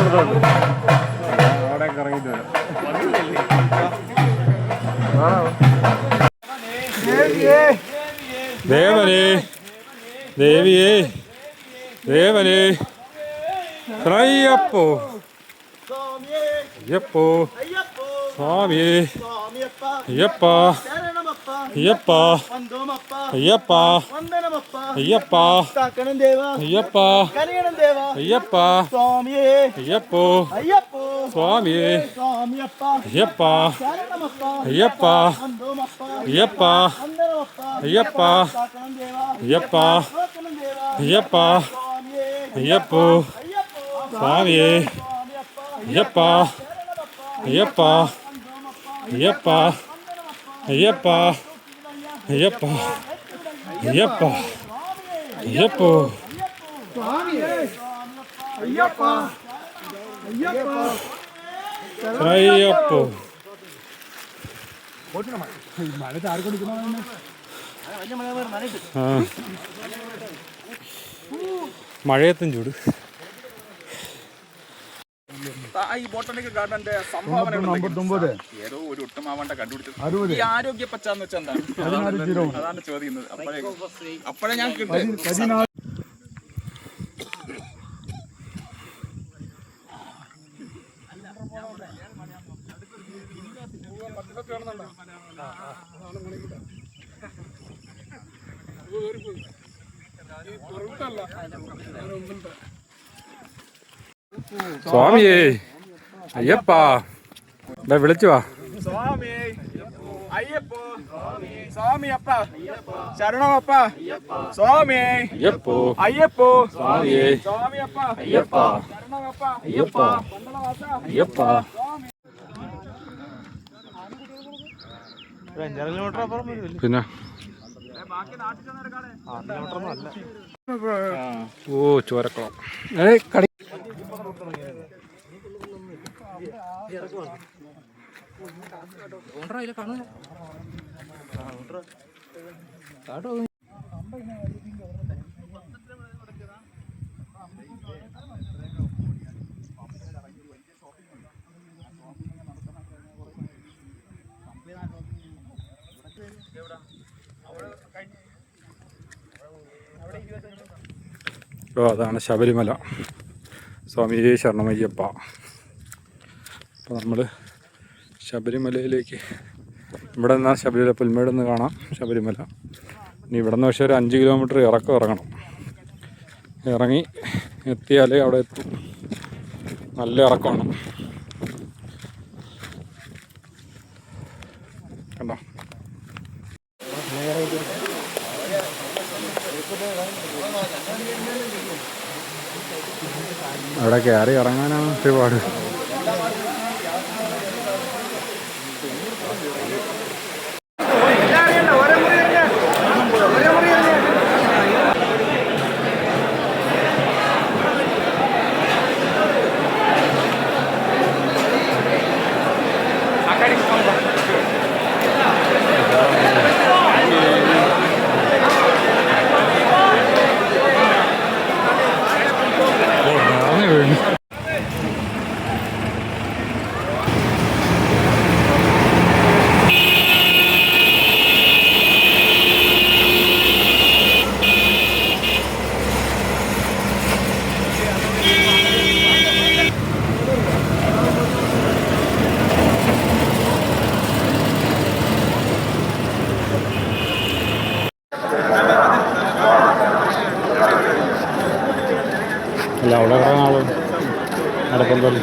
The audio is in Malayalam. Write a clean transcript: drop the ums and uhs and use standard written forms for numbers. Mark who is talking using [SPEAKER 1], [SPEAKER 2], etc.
[SPEAKER 1] അവിടെയൊക്കെ ഇറങ്ങിയിട്ട് ദേവനേ ദേവിയേ ദേവനേ അയ്യപ്പോ അയ്യപ്പോ സ്വാമിയേ അയ്യപ്പ അയ്യപ്പ അയ്യപ്പ അയ്യപ്പ അയ്യപ്പ അയ്യപ്പ അയ്യപ്പോ സ്വാമിയേ അയ്യപ്പ അയ്യപ്പ അയ്യപ്പ അയ്യപ്പ അയ്യപ്പ അയ്യപ്പ അയ്യപ്പോ സ്വാമിയേ അയ്യപ്പ അയ്യപ്പ അയ്യപ്പ അയ്യപ്പ അയ്യപ്പ അയ്യപ്പ അയ്യപ്പോ അയ്യപ്പോ മഴയത്തും ചൂട്.
[SPEAKER 2] ഈ ബോട്ടണിക്കൽ ഗാർഡന്റെ സംഭാവന ഏതോ ഒരു ഒട്ടുമാവണ്ട കണ്ടുപിടിച്ചത്. ഈ ആരോഗ്യ പച്ചാന്ന് വെച്ചാൽ എന്താണ്? അതാണ് ചോദിക്കുന്നത്. അപ്പോഴേ ഞാൻ കിട്ടും.
[SPEAKER 1] സ്വാമിയേ അയ്യപ്പ വിളിച്ചു വാ.
[SPEAKER 2] സ്വാമി അയ്യപ്പോ സ്വാമിയപ്പ ശരണമപ്പ സ്വാമി
[SPEAKER 1] അയ്യപ്പോ
[SPEAKER 2] അയ്യപ്പോ
[SPEAKER 1] സ്വാമിയേ
[SPEAKER 2] സ്വാമിയപ്പ
[SPEAKER 1] അയ്യപ്പ
[SPEAKER 2] ശരണമപ്പ
[SPEAKER 1] അയ്യപ്പ അയ്യപ്പ. പിന്നെ ഓ ചോരക്കുളം കടി അതാണ് ശബരിമല. സ്വാമിയേ ശരണമയ്യപ്പ. അപ്പോൾ നമ്മൾ ശബരിമലയിലേക്ക് ഇവിടെ നിന്നാൽ ശബരിമല പുൽമേട് നിന്ന് കാണാം ശബരിമല. ഇനി ഇവിടെ നിന്ന് പക്ഷേ ഒരു 5 കിലോമീറ്റർ ഇറങ്ങണം. ഇറങ്ങി എത്തിയാലേ അവിടെ എത്തും. നല്ല ഇറക്കമാണ്. കണ്ടോ? അവിടെ കയറി ഇറങ്ങാനാണ് ഒരുപാട്. അല്ല അവിടെ കുറേ നാളും നടപ്പന്തോളി